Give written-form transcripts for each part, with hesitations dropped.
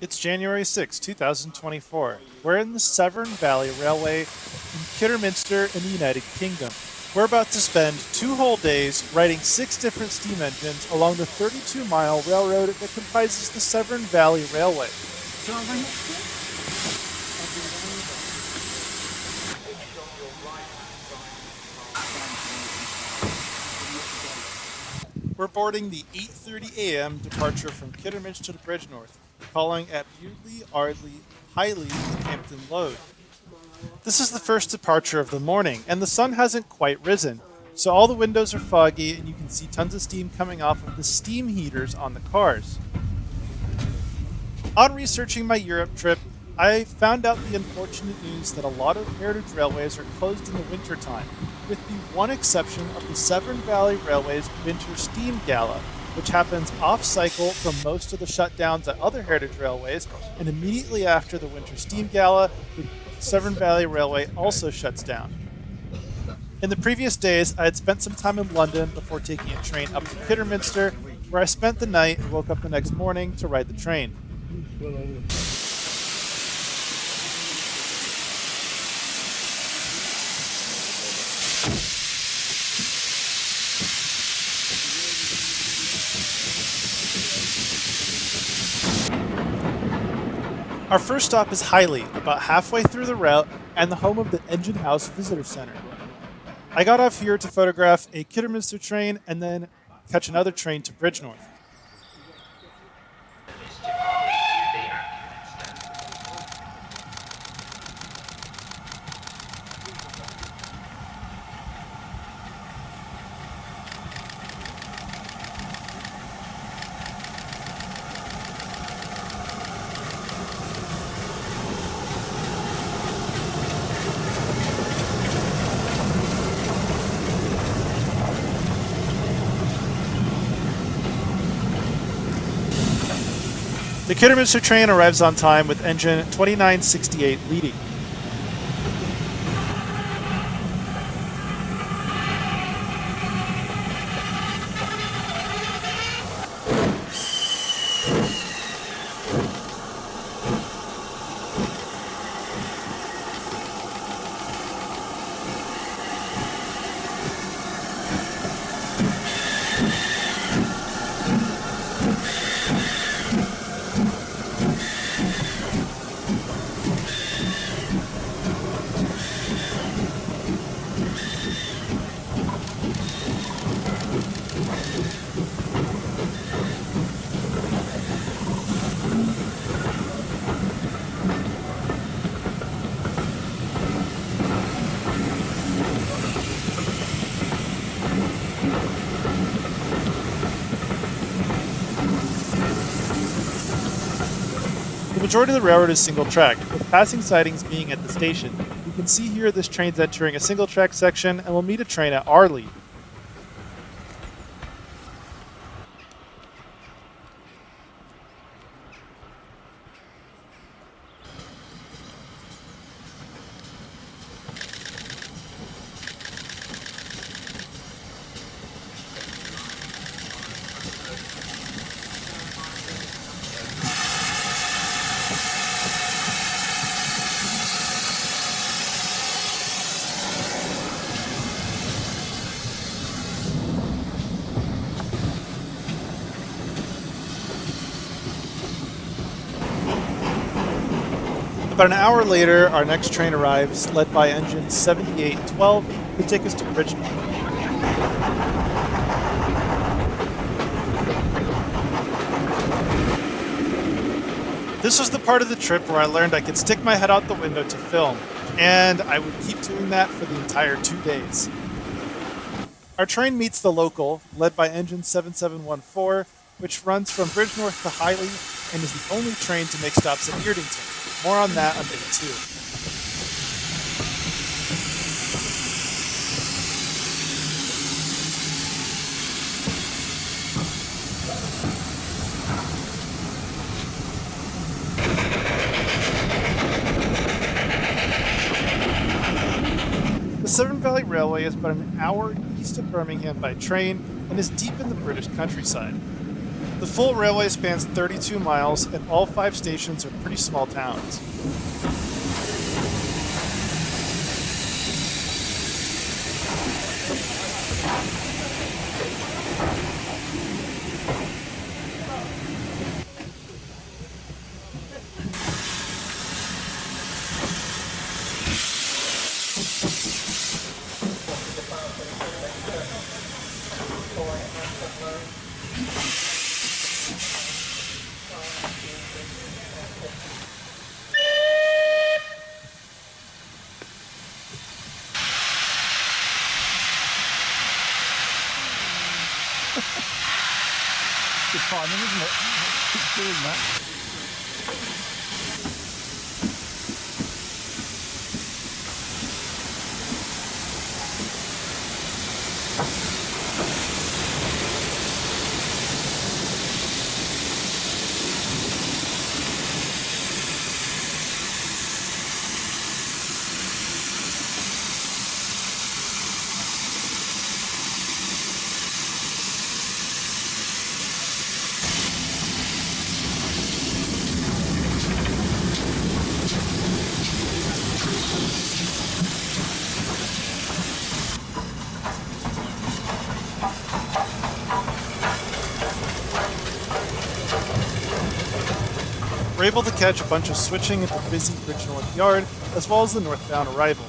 It's January 6, 2024. We're in the Severn Valley Railway in Kidderminster in the United Kingdom. We're about to spend 2 whole days riding 6 different steam engines along the 32-mile railroad that comprises the Severn Valley Railway. We're boarding the 8:30 a.m. departure from Kidderminster to Bridgenorth, calling at Bewdley, Ardley, Highley, and Hampton Load. This is the first departure of the morning, and the sun hasn't quite risen, so all the windows are foggy and you can see tons of steam coming off of the steam heaters on the cars. On researching my Europe trip, I found out the unfortunate news that a lot of heritage railways are closed in the wintertime, with the one exception of the Severn Valley Railway's Winter Steam Gala, which happens off-cycle from most of the shutdowns at other heritage railways, and immediately after the Winter Steam Gala, the Severn Valley Railway also shuts down. In the previous days, I had spent some time in London before taking a train up to Kidderminster, where I spent the night and woke up the next morning to ride the train. Our first stop is Highley, about halfway through the route and the home of the Engine House Visitor Center. I got off here to photograph a Kidderminster train and then catch another train to Bridgenorth. The Kidderminster train arrives on time with engine 2968 leading. The majority of the railroad is single track, with passing sidings being at the station. You can see here this train's entering a single track section and will meet a train at Ardley. About an hour later, our next train arrives, led by engine 7812, to take us to Richmond. This was the part of the trip where I learned I could stick my head out the window to film, and I would keep doing that for the entire 2 days. Our train meets the local, led by engine 7714, which runs from Bridgenorth to Highley and is the only train to make stops at Eardington. More on that on day 2. The Severn Valley Railway is about an hour east of Birmingham by train and is deep in the British countryside. The full railway spans 32 miles, and all 5 stations are pretty small towns. Good timing, isn't it? Keep doing that. We're able to catch a bunch of switching at the busy Bridgenorth Yard, as well as the northbound arrival.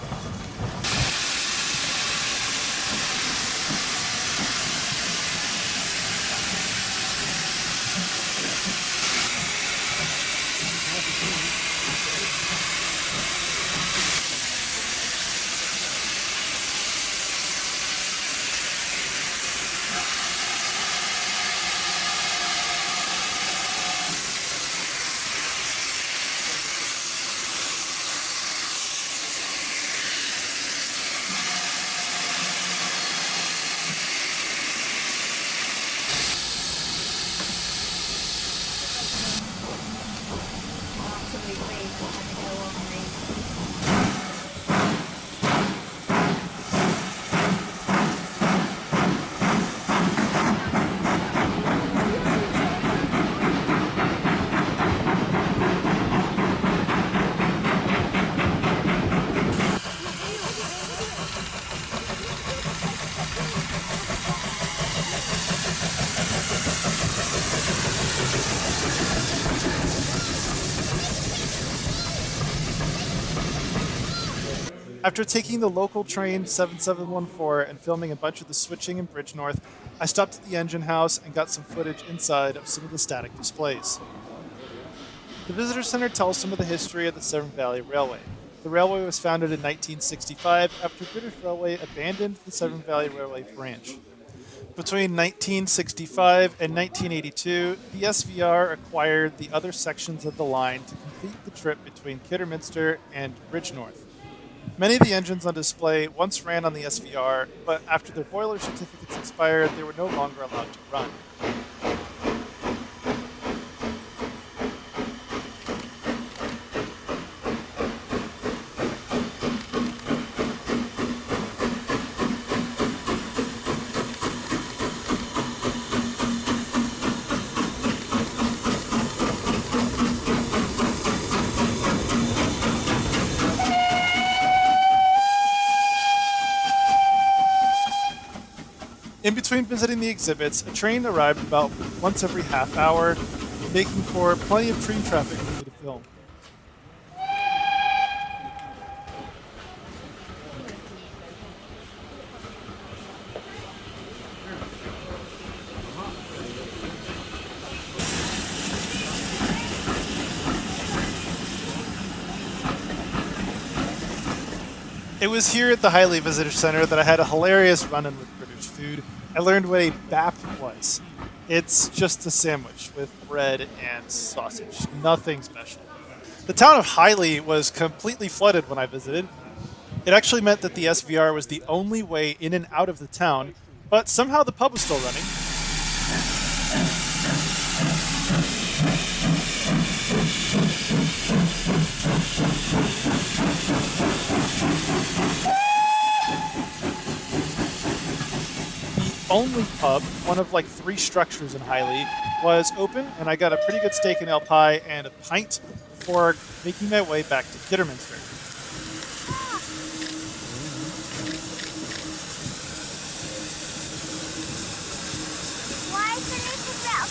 After taking the local train 7714 and filming a bunch of the switching in Bridgenorth, I stopped at the engine house and got some footage inside of some of the static displays. The visitor center tells some of the history of the Severn Valley Railway. The railway was founded in 1965 after British Railway abandoned the Severn Valley Railway branch. Between 1965 and 1982, the SVR acquired the other sections of the line to complete the trip between Kidderminster and Bridgenorth. Many of the engines on display once ran on the SVR, but after their boiler certificates expired, they were no longer allowed to run. In between visiting the exhibits, a train arrived about once every half hour, making for plenty of train traffic for me to film. It was here at the Highley Visitor Center that I had a hilarious run-in with British food. I learned what a bap was. It's just a sandwich with bread and sausage. Nothing special. The town of Highley was completely flooded when I visited. It actually meant that the SVR was the only way in and out of the town, but somehow the pub was still running. only pub, one of like 3 structures in Highley, was open, and I got a pretty good steak and ale pie and a pint before making my way back to Kidderminster. Why is it about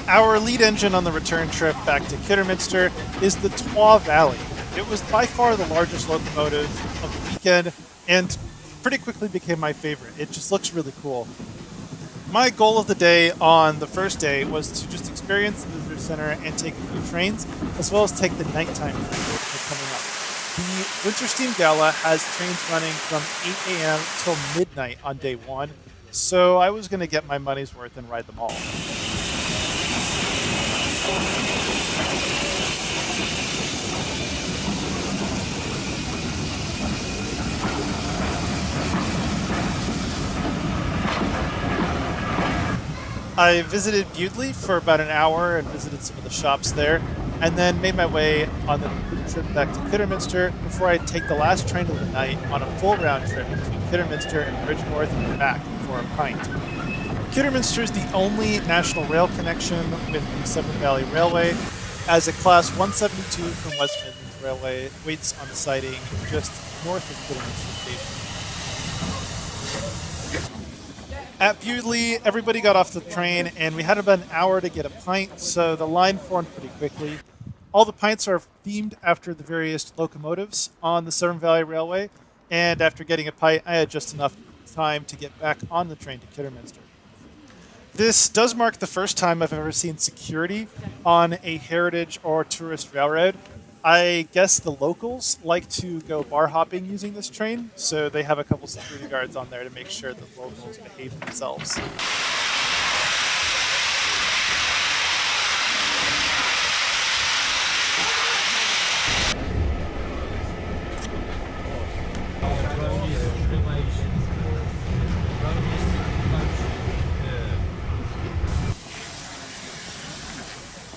Our lead engine on the return trip back to Kidderminster is the Twa Valley. It was by far the largest locomotive of the weekend and pretty quickly became my favorite. It just looks really cool. My goal of the day on the first day was to just experience the visitor center and take a few trains, as well as take the nighttime train that are coming up. The Winter Steam Gala has trains running from 8 a.m. till midnight on day 1, so I was going to get my money's worth and ride them all. I visited Bewdley for about an hour and visited some of the shops there, and then made my way on the trip back to Kidderminster before I take the last train of the night on a full round trip between Kidderminster and Bridgenorth and back for a pint. Kidderminster is the only national rail connection with the Severn Valley Railway, as a Class 172 from West Midlands Railway waits on the siding just north of Kidderminster Station. At Bewdley, everybody got off the train, and we had about an hour to get a pint, so the line formed pretty quickly. All the pints are themed after the various locomotives on the Severn Valley Railway, and after getting a pint, I had just enough time to get back on the train to Kidderminster. This does mark the first time I've ever seen security on a heritage or tourist railroad. I guess the locals like to go bar hopping using this train, so they have a couple security guards on there to make sure that locals behave themselves.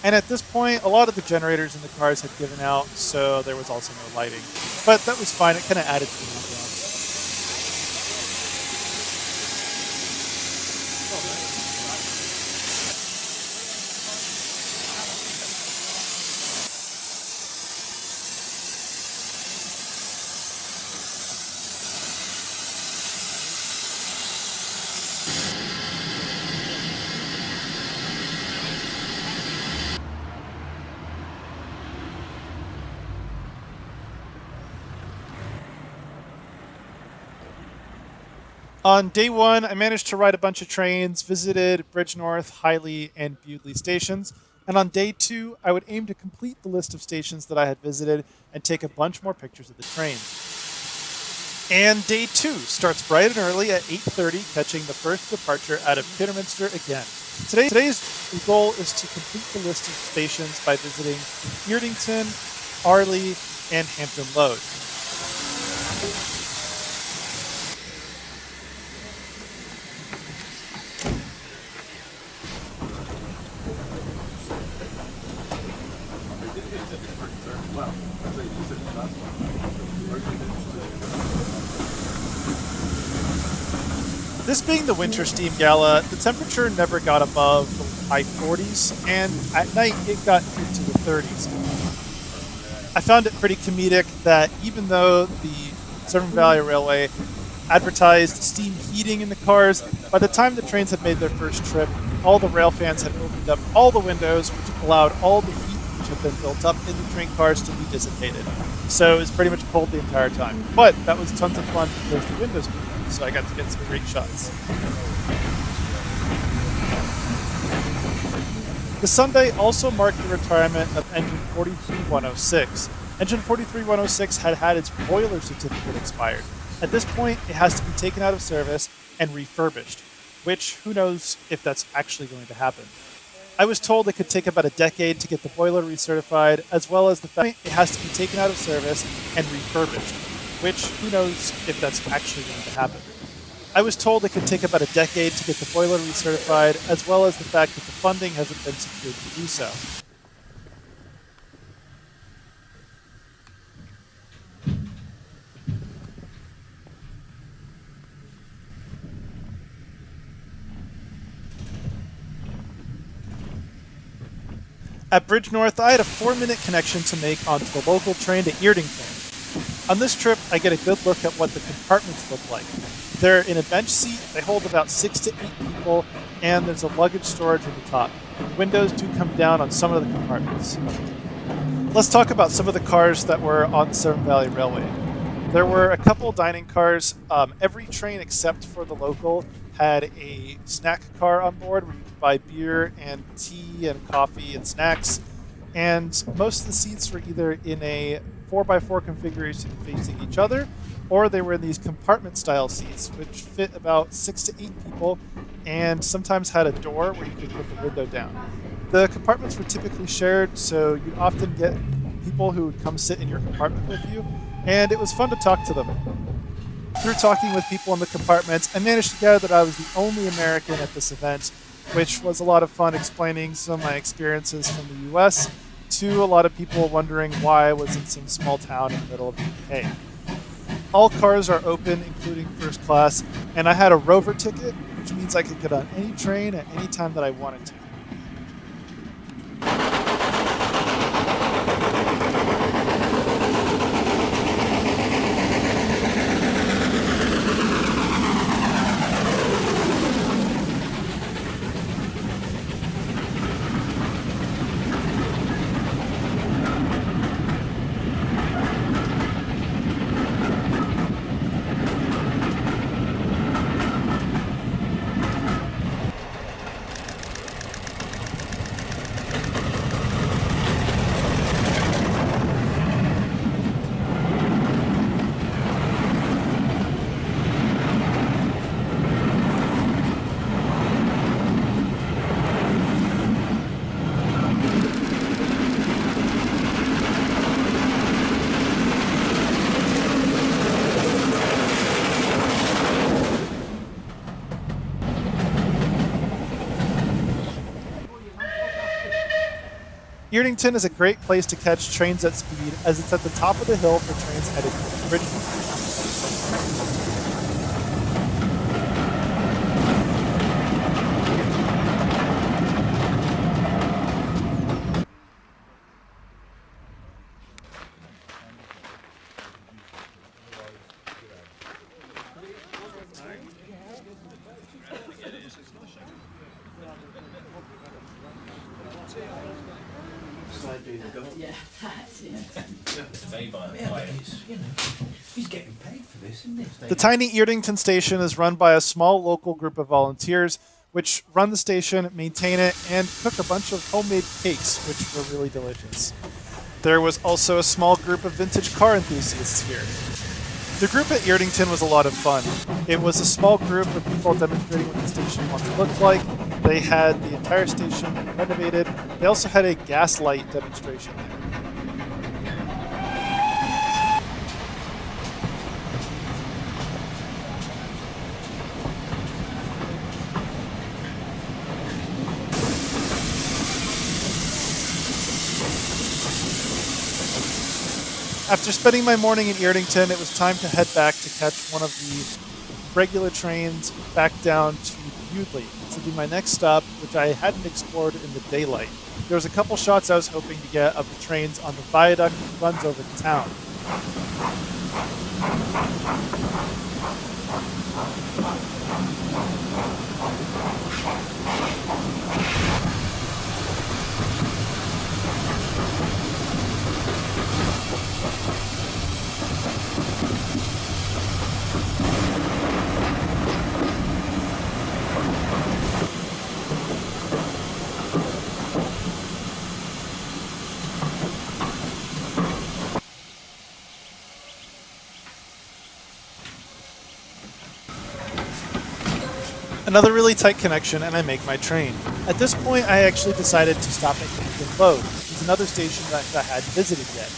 And at this point, a lot of the generators in the cars had given out, so there was also no lighting. But that was fine, it kind of added to the ambiance. On day 1, I managed to ride a bunch of trains, visited Bridgenorth, Highley, and Bewdley stations. And on day 2, I would aim to complete the list of stations that I had visited and take a bunch more pictures of the train. And day 2 starts bright and early at 8:30, catching the first departure out of Kidderminster again. Today's goal is to complete the list of stations by visiting Eardington, Arley, and Hampton Road. This being the Winter Steam Gala, the temperature never got above the high 40s, and at night it got into the 30s. I found it pretty comedic that even though the Severn Valley Railway advertised steam heating in the cars, by the time the trains had made their first trip, all the rail fans had opened up all the windows, which allowed all the heat which had been built up in the train cars to be dissipated. So it was pretty much cold the entire time. But that was tons of fun because the windows were open, so I got to get some great shots. The Sunday also marked the retirement of engine 43106. Engine 43106 had had its boiler certificate expired. At this point, it has to be taken out of service and refurbished, which who knows if that's actually going to happen. I was told it could take about a decade to get the boiler recertified, as well as the fact it has to be taken out of service and refurbished, which who knows if that's actually going to happen. I was told it could take about a decade to get the boiler recertified, as well as the fact that the funding hasn't been secured to do so. At Bridge North, I had a 4-minute connection to make onto the local train to Eardington. On this trip, I get a good look at what the compartments look like. They're in a bench seat, they hold about 6 to 8 people, and there's a luggage storage at the top. Windows do come down on some of the compartments. Let's talk about some of the cars that were on the Severn Valley Railway. There were a couple dining cars. Every train except for the local had a snack car on board where you could buy beer and tea and coffee and snacks. And most of the seats were either in a 4x4 configuration facing each other, or they were in these compartment style seats, which fit about 6 to 8 people and sometimes had a door where you could put the window down. The compartments were typically shared, so you'd often get people who would come sit in your compartment with you, and it was fun to talk to them. Through talking with people in the compartments, I managed to gather that I was the only American at this event, which was a lot of fun explaining some of my experiences from the US to a lot of people wondering why I was in some small town in the middle of the UK. All cars are open, including first class, and I had a Rover ticket, which means I could get on any train at any time that I wanted to. Eardington is a great place to catch trains at speed, as it's at the top of the hill for trains headed to Bridgeport. Yeah, that's it. He's getting paid for this, isn't he? The tiny Eardington station is run by a small local group of volunteers, which run the station, maintain it, and cook a bunch of homemade cakes, which were really delicious. There was also a small group of vintage car enthusiasts here. The group at Eardington was a lot of fun. It was a small group of people demonstrating what the station once looked like. They had the entire station renovated. They also had a gas light demonstration there. After spending my morning in Eardington, it was time to head back to catch one of the regular trains back down to Bewdley. This would be my next stop, which I hadn't explored in the daylight. There was a couple shots I was hoping to get of the trains on the viaduct that runs over the town. Another really tight connection, and I make my train. At this point, I actually decided to stop at Hampton Road, which is another station that I hadn't visited yet.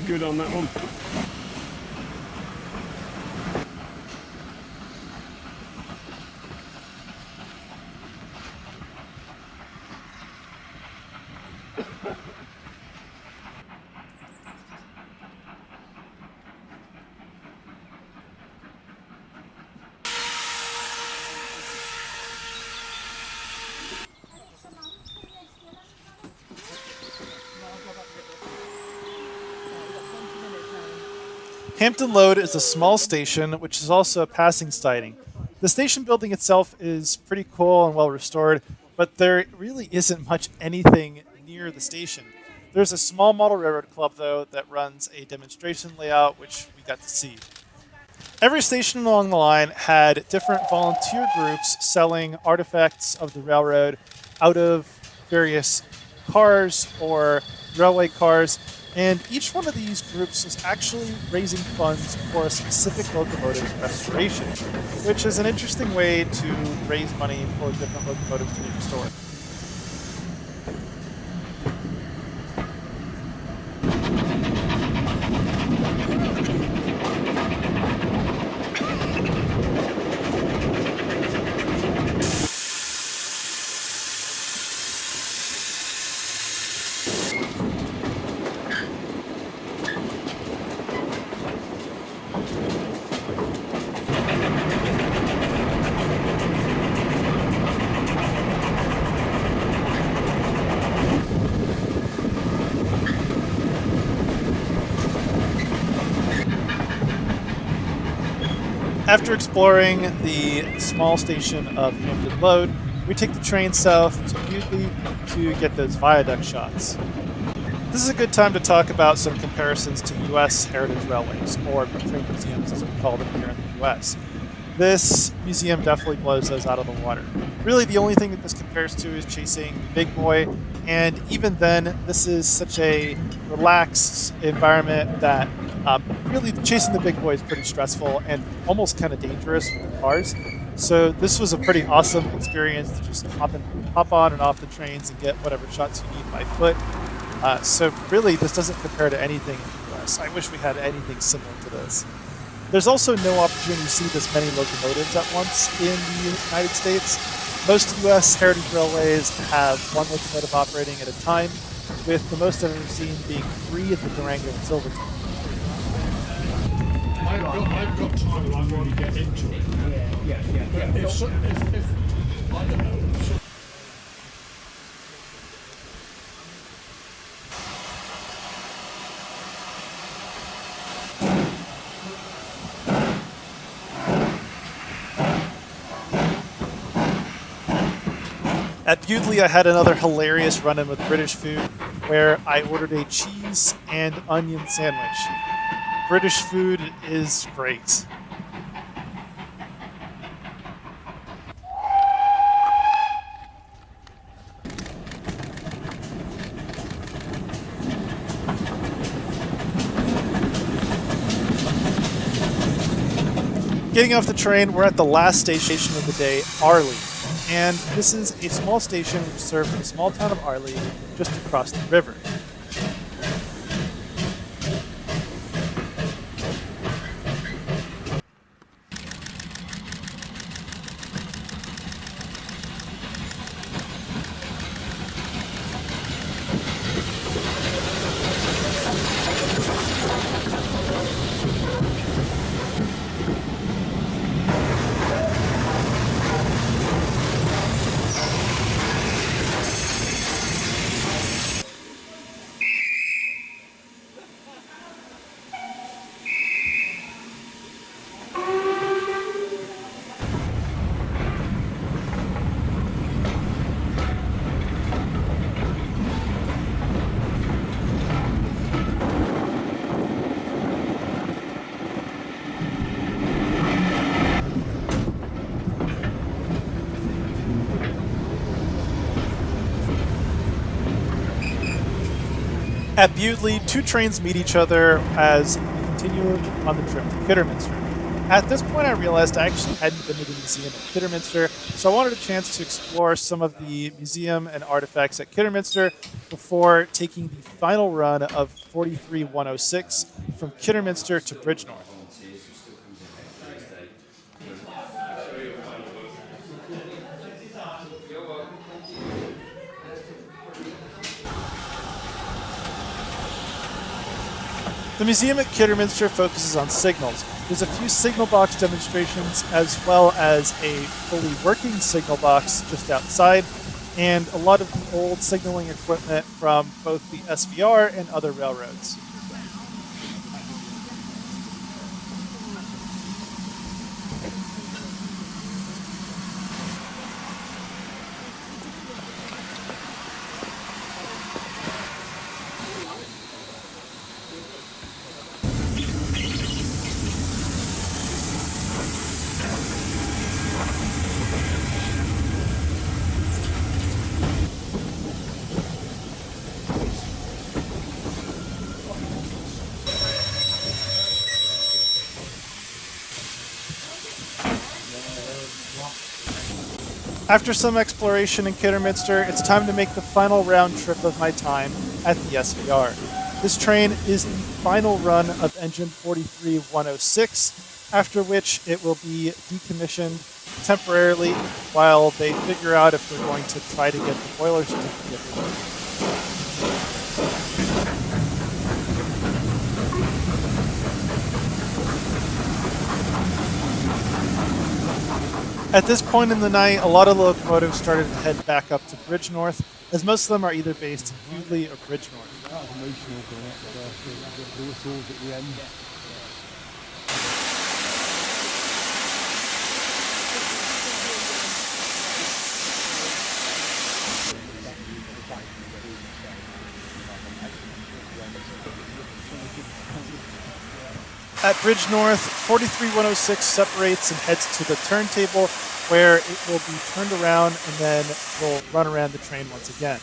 good on that one. Hampton Road is a small station, which is also a passing siding. The station building itself is pretty cool and well restored, but there really isn't much anything near the station. There's a small model railroad club, though, that runs a demonstration layout, which we got to see. Every station along the line had different volunteer groups selling artifacts of the railroad out of various cars or railway cars, and each one of these groups was actually raising funds for a specific locomotive's restoration, which is an interesting way to raise money for different locomotives to be restored. After exploring the small station of Hampton Road, we take the train south to Bewdley to get those viaduct shots. This is a good time to talk about some comparisons to U.S. heritage railways, or train museums as we call them here in the U.S. This museum definitely blows those out of the water. Really, the only thing that this compares to is chasing the big boy, and even then, this is such a relaxed environment that really chasing the big boy is pretty stressful and almost kind of dangerous with the cars. So this was a pretty awesome experience to just hop on and off the trains and get whatever shots you need by foot. So really, this doesn't compare to anything in the US. I wish we had anything similar to this. There's also no opportunity to see this many locomotives at once in the United States. Most US heritage railways have one locomotive operating at a time, with the most I've ever seen being 3 at the Durango and Silverton. I've got time and I want to get into it. Yeah. If I don't know. At Bewdley, I had another hilarious run-in with British food, where I ordered a cheese and onion sandwich. British food is great. Getting off the train, we're at the last station of the day, Arley. And this is a small station which serves the small town of Arley just across the river. At Bewdley, 2 trains meet each other as we continue on the trip to Kidderminster. At this point, I realized I actually hadn't been to the museum at Kidderminster, so I wanted a chance to explore some of the museum and artifacts at Kidderminster before taking the final run of 43106 from Kidderminster to Bridgenorth. The museum at Kidderminster focuses on signals. There's a few signal box demonstrations as well as a fully working signal box just outside, and a lot of the old signaling equipment from both the SVR and other railroads. After some exploration in Kidderminster, it's time to make the final round trip of my time at the SVR. This train is the final run of engine 43106, after which it will be decommissioned temporarily while they figure out if they're going to try to get the boiler certificate. At this point in the night, a lot of locomotives started to head back up to Bridgenorth, as most of them are either based in Hughley or Bridgenorth. That was emotional going up there, the whistles at the end. At Bridgenorth, 43106 separates and heads to the turntable, where it will be turned around and then will run around the train once again.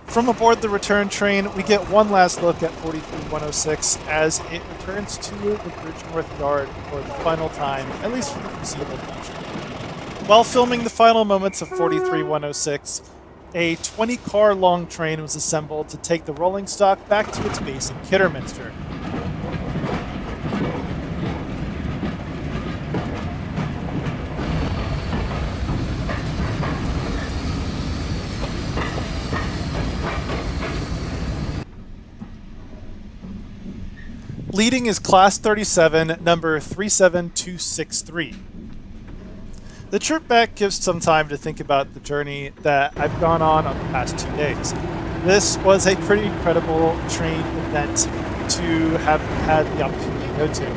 From aboard the return train, we get one last look at 43106 as it returns to the Bridgenorth Yard for the final time, at least for the foreseeable future. While filming the final moments of 43106, a 20-car long train was assembled to take the rolling stock back to its base in Kidderminster. Leading is Class 37, number 37263. The trip back gives some time to think about the journey that I've gone on the past 2 days. This was a pretty incredible train event to have had the opportunity to go to.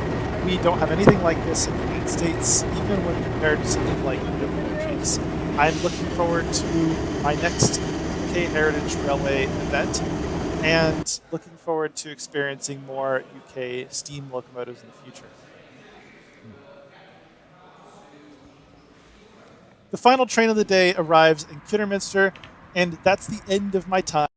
We don't have anything like this in the United States, even when compared to something like the Energies. I'm looking forward to my next UK Heritage Railway event, and looking forward to experiencing more UK steam locomotives in the future. The final train of the day arrives in Kidderminster, and that's the end of my time